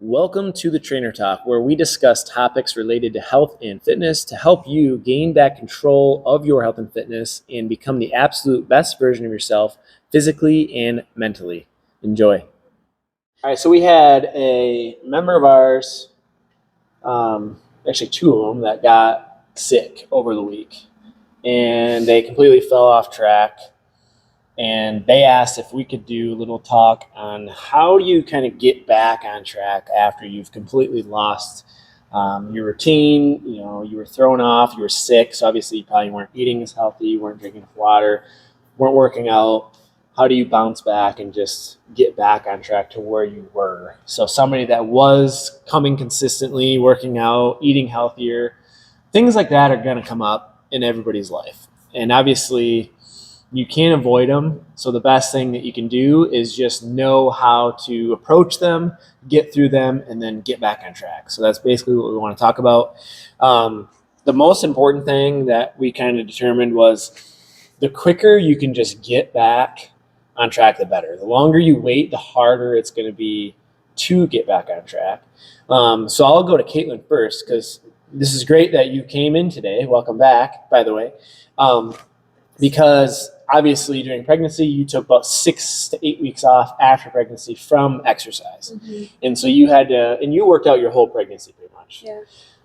Welcome to the Trainer Talk, where we discuss topics related to health and fitness to help you gain back control of your health and fitness and become the absolute best version of yourself physically and mentally. Enjoy. All right, so we had a member of ours, actually two of them, that got sick over the week, and they completely fell off track. And they asked if we could do a little talk on how do you kind of get back on track after you've completely lost your routine. You were thrown off, you were sick, so obviously you probably weren't eating as healthy, you weren't drinking enough water, weren't working out. How do you bounce back and just get back on track to where you were? So somebody that was coming consistently, working out, eating healthier, things like that are going to come up in everybody's life. And obviously you can't avoid them. So the best thing that you can do is just know how to approach them, get through them, and then get back on track. So that's basically what we want to talk about. The most important thing that we kind of determined was the quicker you can just get back on track, the better. The longer you wait, the harder it's going to be to get back on track. So I'll go to Caitlin first, because this is great that you came in today. Welcome back, by the way. Because obviously during pregnancy, you took about 6 to 8 weeks off after pregnancy from exercise. Mm-hmm. And so you had to, and you worked out your whole pregnancy pretty much. Yeah.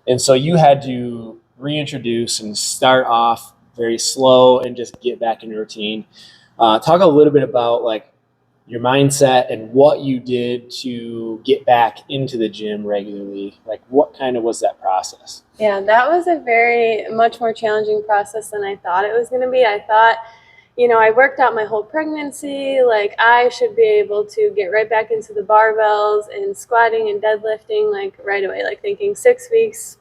And so you had to reintroduce and start off very slow and just get back in your routine. Talk a little bit about like your mindset and what you did to get back into the gym regularly. Like what kind of was that process? Yeah, that was a much more challenging process than I thought it was going to be. I thought, I worked out my whole pregnancy. Like I should be able to get right back into the barbells and squatting and deadlifting like right away, like thinking 6 weeks,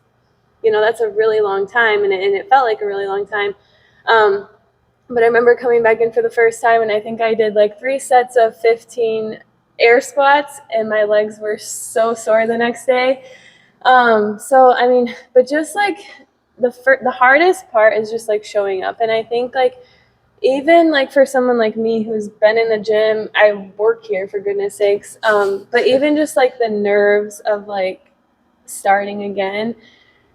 that's a really long time. And it felt like a really long time. But I remember coming back in for the first time, and I think I did like 3 sets of 15 air squats, and my legs were so sore the next day. But just like the hardest part is just like showing up. And I think like even like for someone like me who's been in the gym, I work here for goodness sakes. But even just like the nerves of like starting again.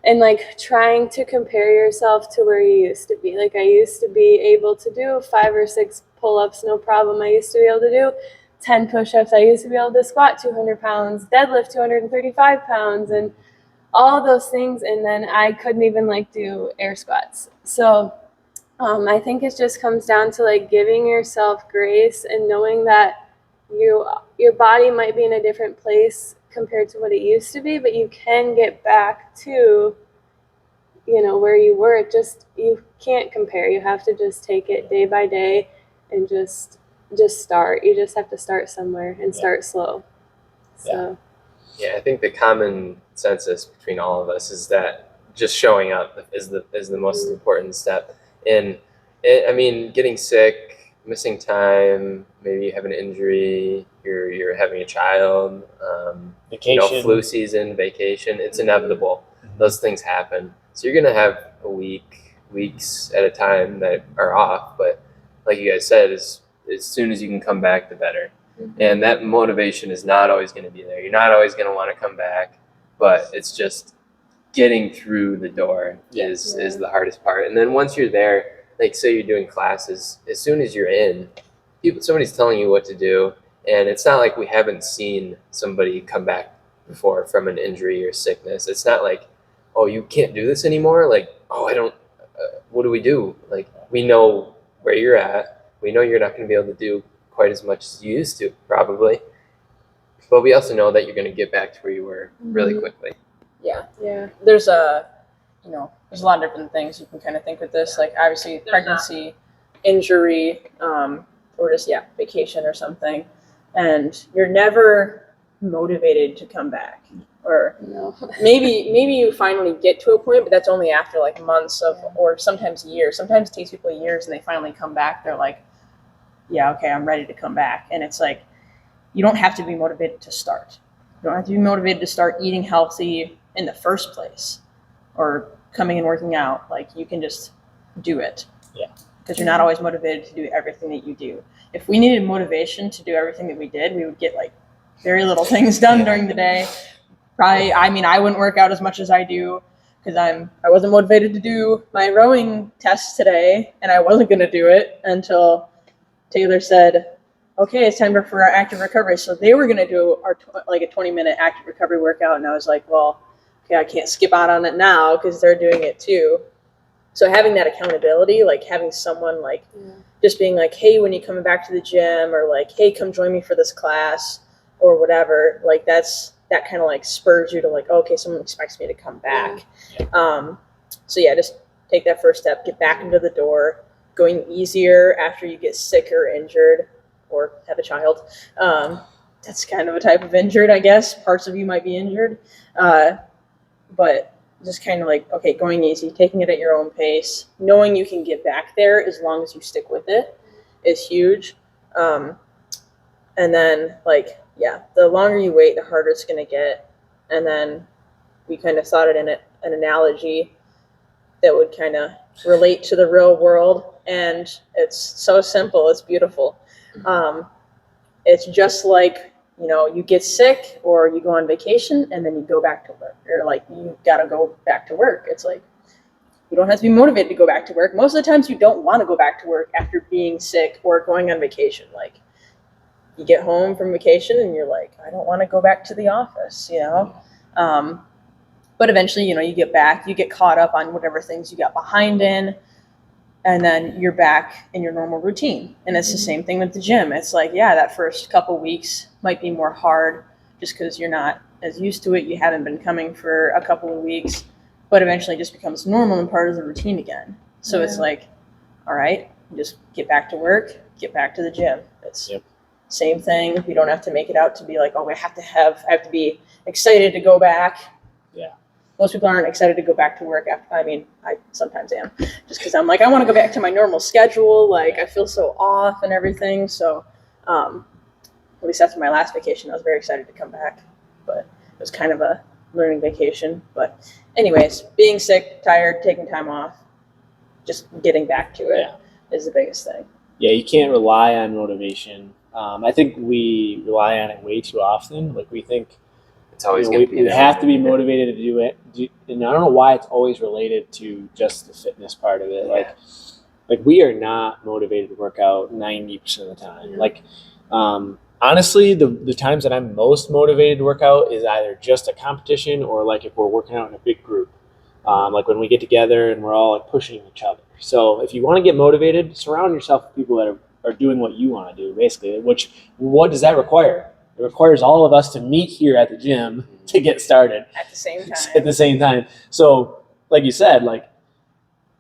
And like trying to compare yourself to where you used to be. Like I used to be able to do 5 or 6 pull-ups, no problem. I used to be able to do 10 push-ups. I used to be able to squat 200 pounds, deadlift 235 pounds, and all of those things. And then I couldn't even like do air squats. So I think it just comes down to like giving yourself grace and knowing that your body might be in a different place compared to what it used to be, but you can get back to, where you were. You can't compare. You have to just take it day by day and just start. You just have to start somewhere and start slow. So. Yeah, I think the common consensus between all of us is that just showing up is the most important step. And getting sick, missing time, maybe you have an injury, you're having a child, vacation, flu season, vacation, it's inevitable. Those things happen. So you're gonna have weeks at a time that are off, but like you guys said, as soon as you can come back, the better. Mm-hmm. And that motivation is not always gonna be there. You're not always gonna want to come back, but it's just getting through the door is the hardest part. And then once you're there, like say you're doing classes, as soon as you're in, somebody's telling you what to do. And it's not like we haven't seen somebody come back before from an injury or sickness. It's not like, oh, you can't do this anymore. Like, oh, what do we do? Like, we know where you're at. We know you're not going to be able to do quite as much as you used to, probably. But we also know that you're going to get back to where you were really quickly. Yeah. There's a lot of different things you can kind of think with this. Like, obviously, pregnancy, injury, or just, vacation or something. And you're never motivated to come back. Or maybe you finally get to a point, but that's only after like months or sometimes years. Sometimes it takes people years and they finally come back. They're like, yeah, okay, I'm ready to come back. And it's like, you don't have to be motivated to start. You don't have to be motivated to start eating healthy in the first place or coming and working out. Like, you can just do it. Yeah. Because you're not always motivated to do everything that you do. If we needed motivation to do everything that we did, we would get like very little things done during the day. probably, I mean, I wouldn't work out as much as I do because I wasn't motivated to do my rowing test today, and I wasn't going to do it until Taylor said, okay, it's time for our active recovery. So they were going to do like a 20-minute active recovery workout, and I was like, well, okay, I can't skip out on it now because they're doing it too. So having that accountability, like having someone like just being like, hey, when you coming back to the gym, or like, hey, come join me for this class or whatever, like that kind of like spurs you to like, okay, someone expects me to come back. So yeah, just take that first step, get back into the door. Going easier after you get sick or injured or have a child. That's kind of a type of injured, I guess. Parts of you might be injured. But just kind of like, okay, going easy, taking it at your own pace, knowing you can get back there as long as you stick with it is huge. And then, like, yeah, the longer you wait, the harder it's going to get. And then we kind of thought it in an analogy that would kind of relate to the real world. And it's so simple. It's beautiful. It's just like, you know, you get sick or you go on vacation and then you go back to work. Or like, you got to go back to work. It's like, you don't have to be motivated to go back to work. Most of the times you don't want to go back to work after being sick or going on vacation. Like, you get home from vacation and you're like, I don't want to go back to the office, you know? But eventually, you know, you get back, you get caught up on whatever things you got behind in, and then you're back in your normal routine. And it's the same thing with the gym. It's like, yeah, that first couple weeks might be more hard just because you're not as used to it. You haven't been coming for a couple of weeks, but eventually it just becomes normal and part of the routine again. So it's like, all right, just get back to work, get back to the gym. It's same thing. We don't have to make it out to be like, oh, I have to be excited to go back. Yeah. Most people aren't excited to go back to work after. I mean, I sometimes am, just because I'm like, I want to go back to my normal schedule. Like, I feel so off and everything. So, at least after my last vacation, I was very excited to come back. But it was kind of a learning vacation. But, anyways, being sick, tired, taking time off, just getting back to it is the biggest thing. Yeah, you can't rely on motivation. I think we rely on it way too often. Like, we think, it's always we have to be motivated to do it. And I don't know why it's always related to just the fitness part of it. Like we are not motivated to work out 90% of the time. Like, honestly, the times that I'm most motivated to work out is either just a competition or like if we're working out in a big group. Like when we get together and we're all like pushing each other. So if you want to get motivated, surround yourself with people that are doing what you want to do, basically. What does that require? It requires all of us to meet here at the gym to get started At the same time. So, like you said, like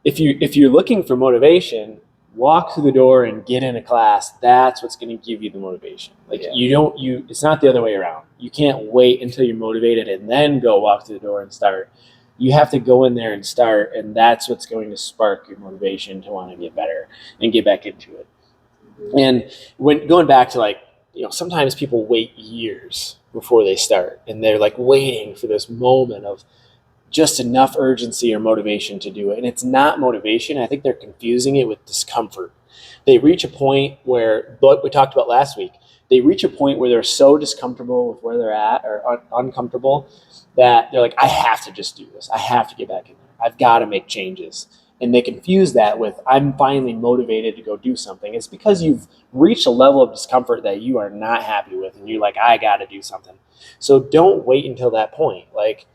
if you're looking for motivation, walk through the door and get in a class. That's what's going to give you the motivation. Like it's not the other way around. You can't wait until you're motivated and then go walk through the door and start. You have to go in there and start, and that's what's going to spark your motivation to want to get better and get back into it. And when going back to like, you know, sometimes people wait years before they start, and they're like waiting for this moment of just enough urgency or motivation to do it. And it's not motivation. I think they're confusing it with discomfort. They reach a point where, what we talked about last week, they reach a point where they're so discomfortable with where they're at or uncomfortable that they're like, I have to just do this. I have to get back in there. I've got to make changes. And they confuse that with, I'm finally motivated to go do something. It's because you've reached a level of discomfort that you are not happy with. And you're like, I got to do something. So don't wait until that point. Like,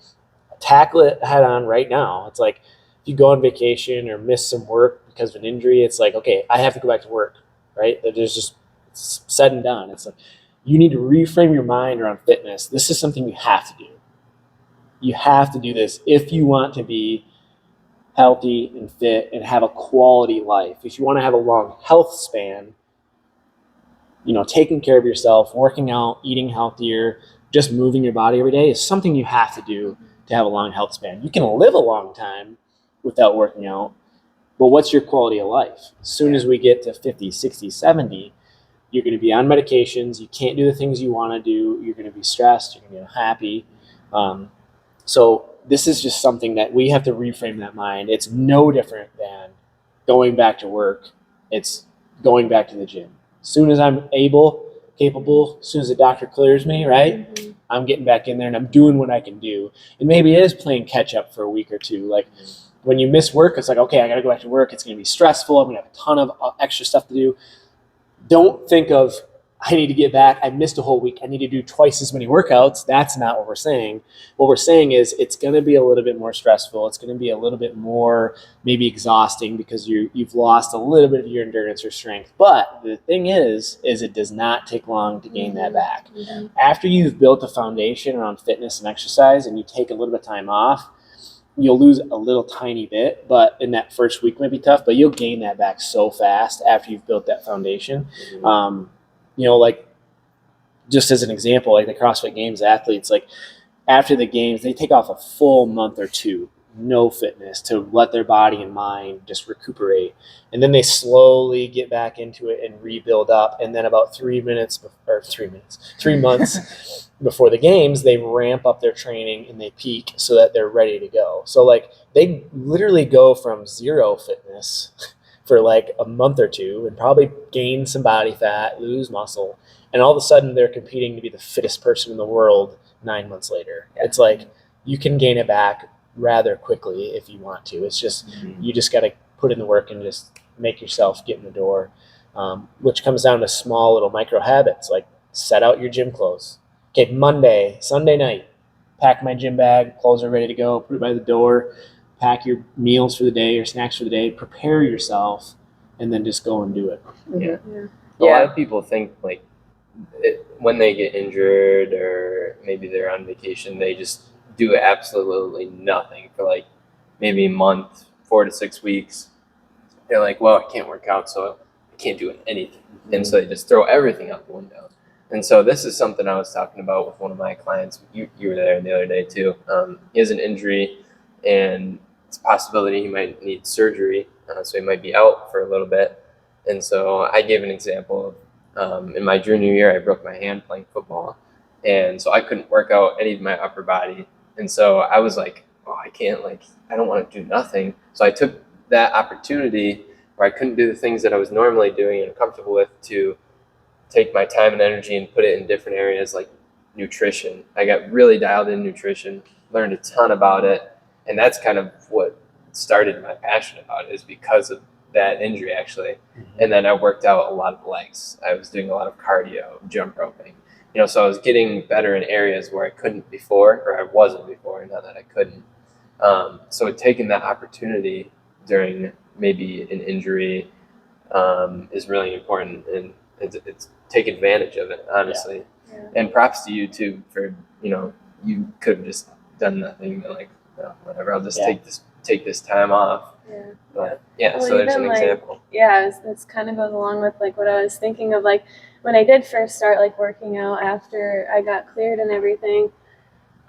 tackle it head on right now. It's like, if you go on vacation or miss some work because of an injury, it's like, okay, I have to go back to work, right? There's just, it's said and done. It's like, you need to reframe your mind around fitness. This is something you have to do. You have to do this if you want to be healthy and fit and have a quality life. If you want to have a long health span, you know, taking care of yourself, working out, eating healthier, just moving your body every day is something you have to do to have a long health span. You can live a long time without working out, but what's your quality of life? As soon as we get to 50, 60, 70, you're going to be on medications. You can't do the things you want to do. You're going to be stressed. You're going to be unhappy. So this is just something that we have to reframe that mind. It's no different than going back to work. It's going back to the gym. As soon as I'm capable, as soon as the doctor clears me, right? I'm getting back in there and I'm doing what I can do. And maybe it is playing catch up for a week or two. Like when you miss work, it's like, okay, I got to go back to work. It's going to be stressful. I'm going to have a ton of extra stuff to do. Don't think of, I need to get back. I missed a whole week. I need to do twice as many workouts. That's not what we're saying. What we're saying is it's going to be a little bit more stressful. It's going to be a little bit more maybe exhausting because you've lost a little bit of your endurance or strength. But the thing is it does not take long to gain that back. Mhm. After you've built a foundation around fitness and exercise and you take a little bit of time off, you'll lose a little tiny bit, but in that first week might be tough, but you'll gain that back so fast after you've built that foundation. Like just as an example, like the CrossFit Games athletes, like after the games, they take off a full month or two, no fitness, to let their body and mind just recuperate. And then they slowly get back into it and rebuild up. And then about 3 months before the games, they ramp up their training and they peak so that they're ready to go. So like they literally go from zero fitness for like a month or two and probably gain some body fat, lose muscle, and all of a sudden they're competing to be the fittest person in the world 9 months later. Yeah. It's like you can gain it back rather quickly if you want to. It's just you just got to put in the work and just make yourself get in the door, which comes down to small little micro habits like set out your gym clothes. Okay, Sunday night, pack my gym bag, clothes are ready to go, put it by the door, pack your meals for the day or snacks for the day, prepare yourself, and then just go and do it. Yeah. Yeah. A lot of people think like when they get injured or maybe they're on vacation, they just do absolutely nothing for like maybe a month, 4 to 6 weeks. They're like, well, I can't work out, so I can't do anything. And so they just throw everything out the window. And so this is something I was talking about with one of my clients. You were there the other day too. He has an injury, and it's a possibility he might need surgery, so he might be out for a little bit. And so I gave an example of in my junior year, I broke my hand playing football, and so I couldn't work out any of my upper body. And so I was like, oh, I don't want to do nothing. So I took that opportunity where I couldn't do the things that I was normally doing and comfortable with to take my time and energy and put it in different areas like nutrition. I got really dialed in nutrition, learned a ton about it, and that's kind of what started my passion about it, is because of that injury actually. And then I worked out a lot of legs. I was doing a lot of cardio, jump roping. So I was getting better in areas where I couldn't before, or I wasn't before, not that I couldn't. So taking that opportunity during maybe an injury is really important, and it's take advantage of it, honestly. Yeah. And props to you too for you could have just done nothing, like whatever. I'll just take this time off. Yeah. But Well, so there's an even, example. This kind of goes along with like what I was thinking of, like when I did first start like working out after I got cleared and everything.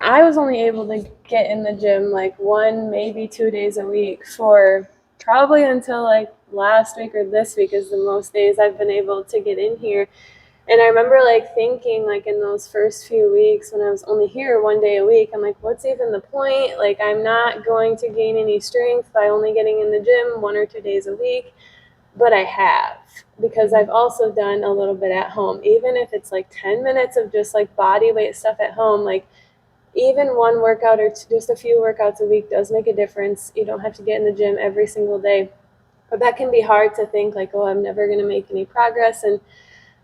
I was only able to get in the gym like 1, maybe 2 days a week for probably until like last week or this week is the most days I've been able to get in here. And I remember like thinking like in those first few weeks when I was only here 1 day a week, I'm like, what's even the point? Like I'm not going to gain any strength by only getting in the gym 1 or 2 days a week. But I have, because I've also done a little bit at home, even if it's like 10 minutes of just like body weight stuff at home. Like even one workout or just a few workouts a week does make a difference. You don't have to get in the gym every single day. But that can be hard to think like, oh, I'm never going to make any progress. And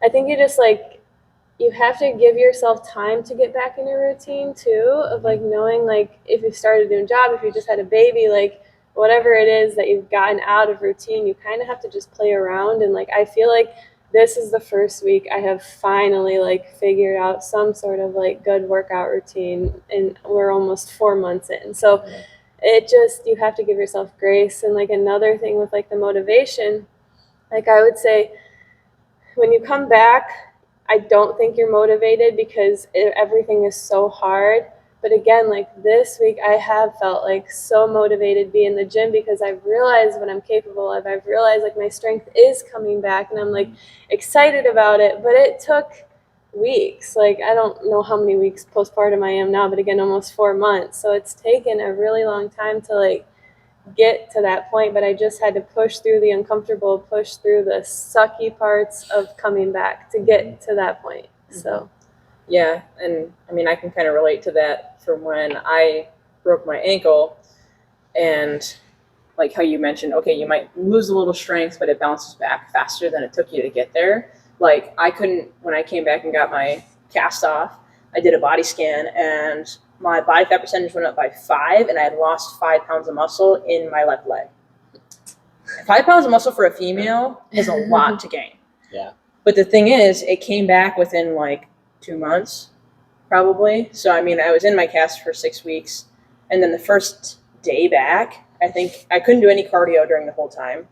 I think you have to give yourself time to get back in your routine too, of like knowing like if you started a new job, if you just had a baby, like whatever it is that you've gotten out of routine, you kind of have to just play around. And like I feel like this is the first week I have finally like figured out some sort of like good workout routine, and we're almost 4 months in. So you have to give yourself grace. And like another thing with like the motivation, like I would say when you come back, I don't think you're motivated because everything is so hard. But again, like this week, I have felt like so motivated to be in the gym because I've realized what I'm capable of. I've realized like my strength is coming back, and I'm like excited about it. But it took weeks. Like I don't know how many weeks postpartum I am now, but again, almost 4 months. So it's taken a really long time to like get to that point. But I just had to push through the uncomfortable, push through the sucky parts of coming back to get to that point. So. Yeah, and I mean, I can kind of relate to that from when I broke my ankle, and like how you mentioned, okay, you might lose a little strength, but it bounces back faster than it took you to get there. Like I couldn't, when I came back and got my cast off, I did a body scan and my body fat percentage went up by 5, and I had lost 5 pounds of muscle in my left leg. 5 pounds of muscle for a female is a lot to gain. Yeah. But the thing is, it came back within like 2 months, probably. So I mean, I was in my cast for 6 weeks, and then the first day back, I think I couldn't do any cardio during the whole time.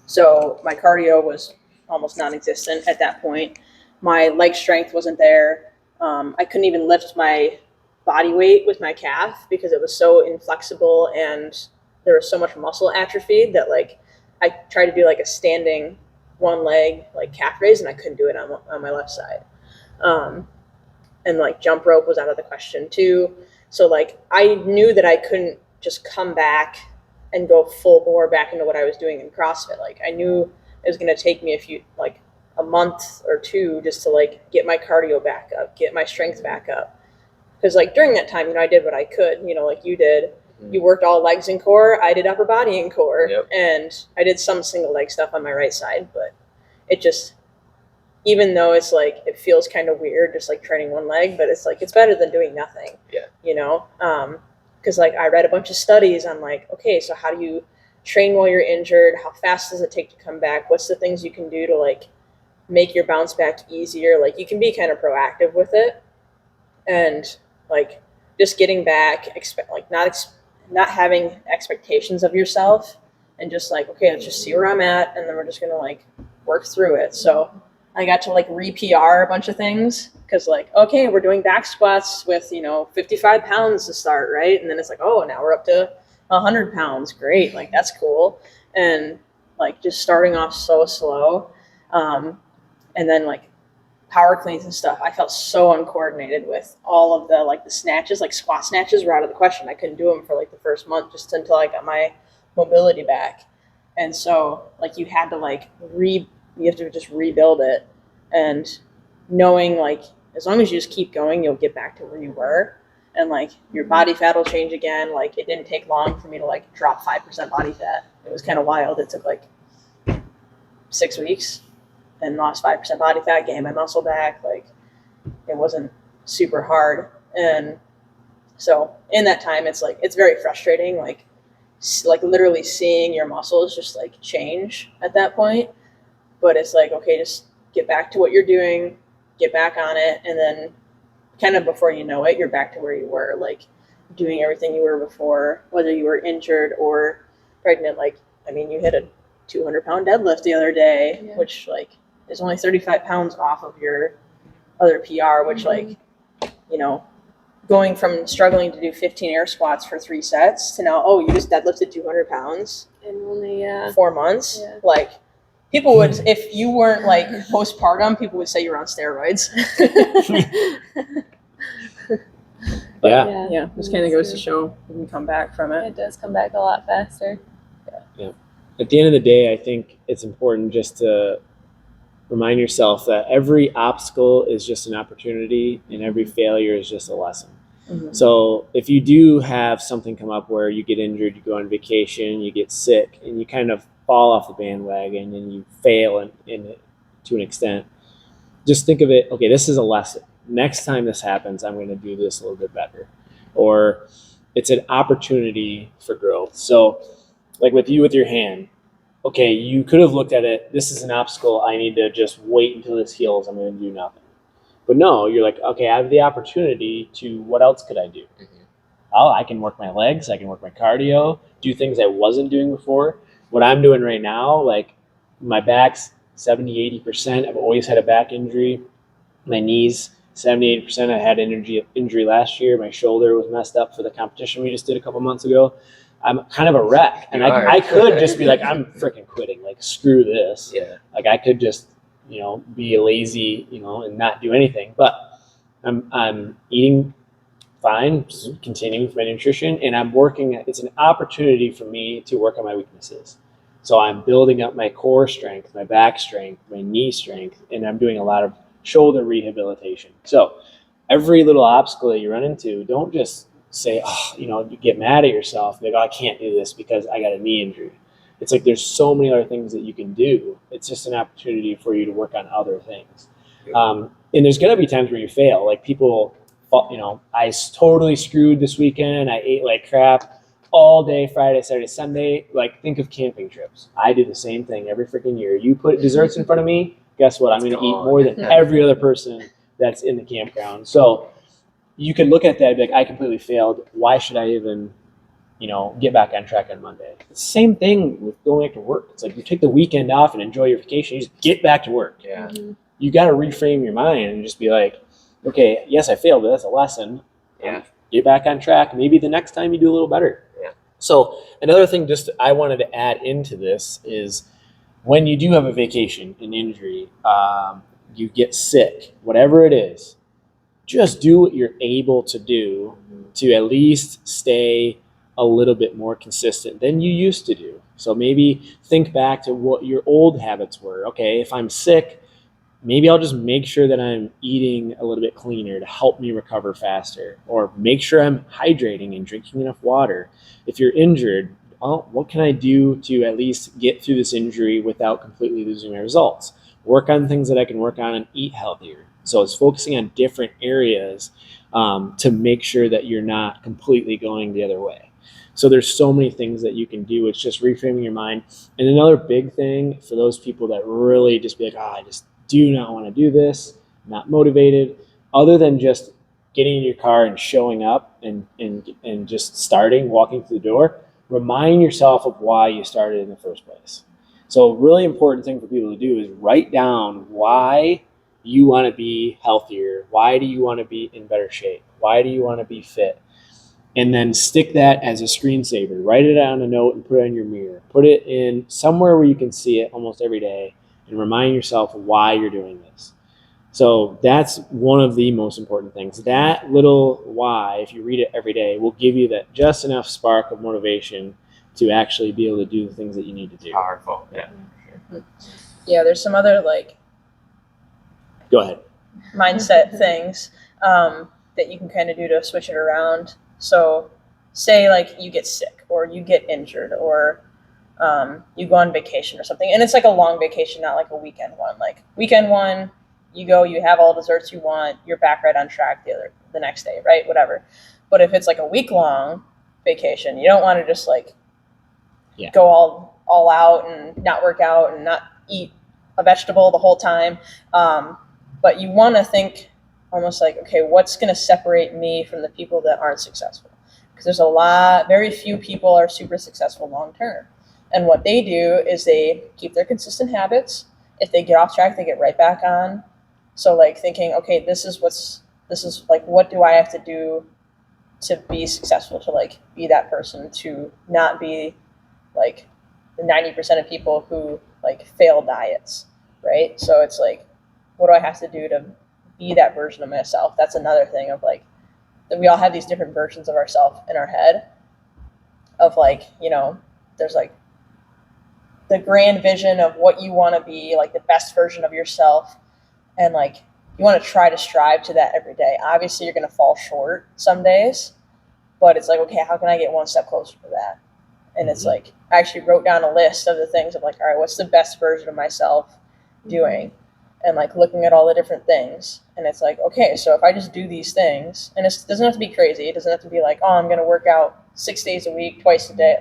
So my cardio was almost non-existent at that point. My leg strength wasn't there. I couldn't even lift my body weight with my calf because it was so inflexible and there was so much muscle atrophy that like I tried to do like a standing one leg like calf raise and I couldn't do it on my left side. And like jump rope was out of the question too. So like I knew that I couldn't just come back and go full bore back into what I was doing in CrossFit. Like I knew it was going to take me a month or two just to like get my cardio back up, get my strength back up. Because like during that time, I did what I could, like you did. You worked all legs and core. I did upper body and core. Yep. And I did some single leg stuff on my right side, but it just, even though it's like, it feels kind of weird just like training one leg, but it's like, it's better than doing nothing. Yeah. Because like I read a bunch of studies on like, okay, so how do you train while you're injured? How fast does it take to come back? What's the things you can do to like make your bounce back easier? Like you can be kind of proactive with it, and like just getting back, not having expectations of yourself, and just like, okay, let's just see where I'm at, and then we're just gonna like work through it. So I got to like re-PR a bunch of things because like, okay, we're doing back squats with 55 pounds to start, right? And then it's like, oh, now we're up to 100 pounds. Great, like that's cool. And like just starting off so slow, and then like power cleans and stuff, I felt so uncoordinated with all of the snatches. Like squat snatches were out of the question. I couldn't do them for like the first month just until I got my mobility back. And so like you have to just rebuild it, and knowing like as long as you just keep going, you'll get back to where you were, and like your body fat will change again. Like it didn't take long for me to like drop 5% body fat. It was kind of wild. It took like 6 weeks and lost 5% body fat, gained my muscle back. Like it wasn't super hard. And so in that time, it's like, it's very frustrating. Like literally seeing your muscles just like change at that point. But it's like, okay, just get back to what you're doing, get back on it. And then kind of before you know it, you're back to where you were, like doing everything you were before, whether you were injured or pregnant. Like, I mean, you hit a 200-pound deadlift the other day, which like is only 35 pounds off of your other PR, which like, going from struggling to do 15 air squats for 3 sets to now, oh, you just deadlifted 200 pounds in only 4 months. Yeah. Like people would, if you weren't like postpartum, people would say you're on steroids. Yeah. This kind of goes to show you can come back from it. It does come back a lot faster. Yeah. At the end of the day, I think it's important just to remind yourself that every obstacle is just an opportunity and every failure is just a lesson. Mm-hmm. So if you do have something come up where you get injured, you go on vacation, you get sick, and you kind of fall off the bandwagon and you fail to an extent, just think of it, okay, this is a lesson. Next time this happens, I'm going to do this a little bit better. Or it's an opportunity for growth. So like with you with your hand, okay, you could have looked at it, this is an obstacle, I need to just wait until this heals, I'm going to do nothing. But no, you're like, okay, I have the opportunity to, what else could I do? Mm-hmm. Oh, I can work my legs, I can work my cardio, do things I wasn't doing before. What I'm doing right now, like my back's 70-80%. I've always had a back injury. My knees, 70-80%. I had injury last year. My shoulder was messed up for the competition we just did a couple months ago. I'm kind of a wreck. And I could just be like, I'm freaking quitting. Like, screw this. Yeah. Like, I could just, be lazy, and not do anything. But I'm eating fine, just continuing with my nutrition, and I'm working. It's an opportunity for me to work on my weaknesses. So I'm building up my core strength, my back strength, my knee strength, and I'm doing a lot of shoulder rehabilitation. So every little obstacle that you run into, don't just say, oh, you get mad at yourself. Like, oh, I can't do this because I got a knee injury. It's like there's so many other things that you can do. It's just an opportunity for you to work on other things. And there's going to be times where you fail. Like people, I totally screwed this weekend. I ate like crap all day, Friday, Saturday, Sunday. Like think of camping trips. I do the same thing every freaking year. You put desserts in front of me, guess what? I'm going to eat more than every other person that's in the campground. So you could look at that and be like, I completely failed. Why should I even, get back on track on Monday? It's the same thing with going back to work. It's like you take the weekend off and enjoy your vacation. You just get back to work. Yeah. You got to reframe your mind and just be like, okay, yes, I failed, but that's a lesson. Yeah. Get back on track. Maybe the next time you do a little better. Yeah. So another thing just I wanted to add into this is when you do have a vacation, an injury, you get sick, whatever it is, just do what you're able to do to at least stay a little bit more consistent than you used to do. So maybe think back to what your old habits were. Okay, if I'm sick, maybe I'll just make sure that I'm eating a little bit cleaner to help me recover faster, or make sure I'm hydrating and drinking enough water. If you're injured, well, what can I do to at least get through this injury without completely losing my results? Work on things that I can work on and eat healthier. So it's focusing on different areas to make sure that you're not completely going the other way. So there's so many things that you can do. It's just reframing your mind. And another big thing for those people that really just be like, I just do not want to do this, not motivated, other than just getting in your car and showing up and just starting, walking through the door, remind yourself of why you started in the first place. So a really important thing for people to do is write down why you want to be healthier. Why do you want to be in better shape? Why do you want to be fit? And then stick that as a screensaver. Write it on a note and put it on your mirror. Put it in somewhere where you can see it almost every day and remind yourself why you're doing this. So that's one of the most important things. That little why, if you read it every day, will give you that just enough spark of motivation to actually be able to do the things that you need to do. Powerful. Yeah. Yeah, there's some other Go ahead. mindset things that you can kind of do to switch it around. So say you get sick or you get injured or you go on vacation or something, and it's like a long vacation, not like a weekend one. Like weekend one, you go, you have all the desserts you want, you're back right on track the next day, right? Whatever. But if it's like a week long vacation, you don't want to just go all out and not work out and not eat a vegetable the whole time. But you want to think almost like, okay, what's going to separate me from the people that aren't successful? Because very few people are super successful long term. And what they do is they keep their consistent habits. If they get off track, they get right back on. So thinking, okay, this is what do I have to do to be successful, to be that person, to not be the 90% of people who fail diets, right? So it's what do I have to do to be that version of myself? That's another thing of that we all have these different versions of ourselves in our head of there's the grand vision of what you want to be, the best version of yourself. And you want to try to strive to that every day. Obviously you're going to fall short some days, but it's okay, how can I get one step closer to that? And it's I actually wrote down a list of the things of all right, what's the best version of myself doing? And looking at all the different things. And it's okay, so if I just do these things, and it doesn't have to be crazy. It doesn't have to be I'm going to work out 6 days a week, twice a day.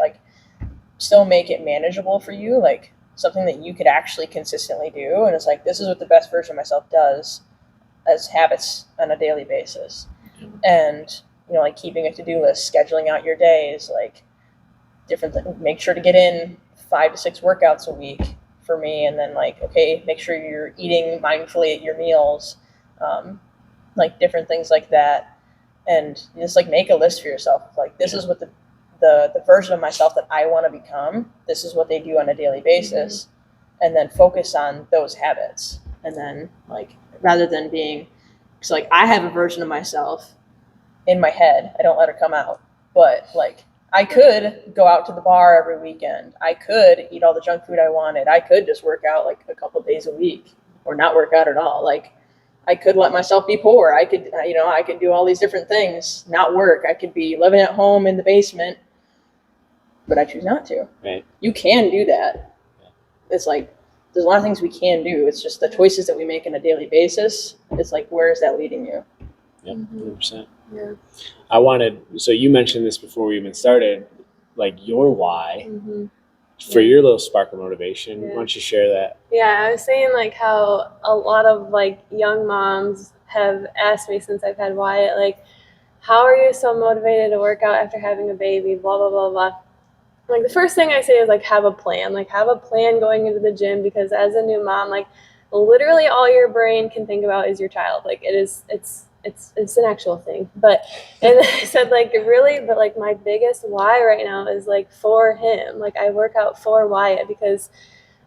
Still make it manageable for you, something that you could actually consistently do. And it's this is what the best version of myself does as habits on a daily basis. And, keeping a to-do list, scheduling out your days, different things. Make sure to get in 5 to 6 workouts a week for me. And then okay, make sure you're eating mindfully at your meals, different things like that. And just make a list for yourself. This is what the version of myself that I want to become. This is what they do on a daily basis. And then focus on those habits. And then rather than being, because I have a version of myself in my head. I don't let her come out. But I could go out to the bar every weekend. I could eat all the junk food I wanted. I could just work out a couple days a week or not work out at all. I could let myself be poor. I could, I could do all these different things, not work. I could be living at home in the basement, but I choose not to. Right. You can do that. It's like, there's a lot of things we can do. It's just the choices that we make on a daily basis. It's like, where is that leading you? Yep, 100%. Yeah. So you mentioned this before we even started, like your why Mm-hmm. for your little spark of motivation. Yeah. Why don't you share that? Yeah, I was saying like how a lot of like young moms have asked me since I've had Wyatt, like, how are you so motivated to work out after having a baby? Blah blah blah blah. Like the first thing I say is like have a plan. Like have a plan going into the gym, because as a new mom, like literally all your brain can think about is your child. Like it's an actual thing. But and I said like really, but like my biggest why right now is like for him. Like I work out for Wyatt, because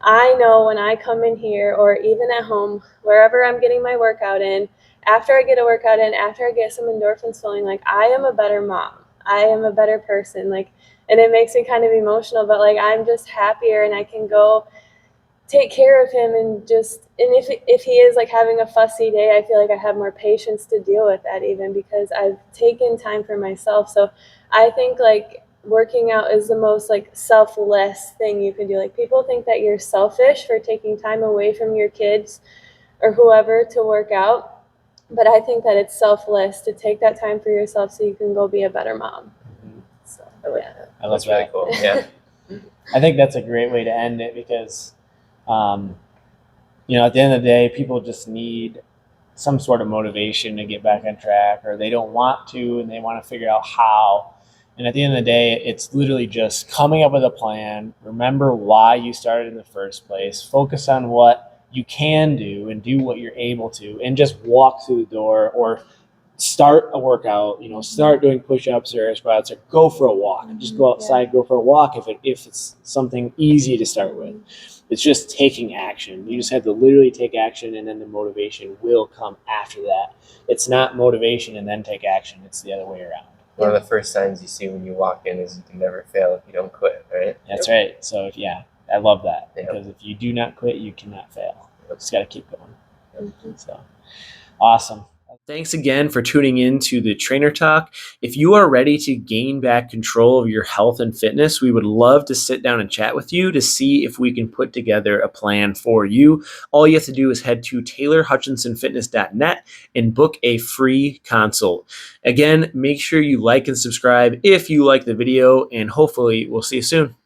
I know when I come in here or even at home, wherever I'm getting my workout in, after I get a workout in, after I get some endorphins flowing, like I am a better mom. I am a better person. Like, and it makes me kind of emotional, but like I'm just happier and I can go take care of him and if he is like having a fussy day, I feel like I have more patience to deal with that, even because I've taken time for myself. So I think like working out is the most like selfless thing you can do. Like people think that you're selfish for taking time away from your kids or whoever to work out, but I think that it's selfless to take that time for yourself so you can go be a better mom. So yeah. I love That's really that. cool. Yeah. I think that's a great way to end it, because, at the end of the day, people just need some sort of motivation to get back on track, or they don't want to and they want to figure out how. And at the end of the day, it's literally just coming up with a plan. Remember why you started in the first place. Focus on what you can do and do what you're able to, and just walk through the door, or start a workout, start doing push-ups or air squats, or go for a walk. Just go outside, go for a walk if it's something easy to start with. It's just taking action. You just have to literally take action, and then the motivation will come after that. It's not motivation and then take action. It's the other way around. One of the first signs you see when you walk in is you can never fail if you don't quit, right? That's right. So I love that, Yep. because if you do not quit, you cannot fail. Just got to keep going. Mhm. So awesome. Thanks again for tuning in to the Trainer Talk. If you are ready to gain back control of your health and fitness, we would love to sit down and chat with you to see if we can put together a plan for you. All you have to do is head to taylorhutchinsonfitness.net and book a free consult. Again, make sure you like and subscribe if you like the video, and hopefully we'll see you soon.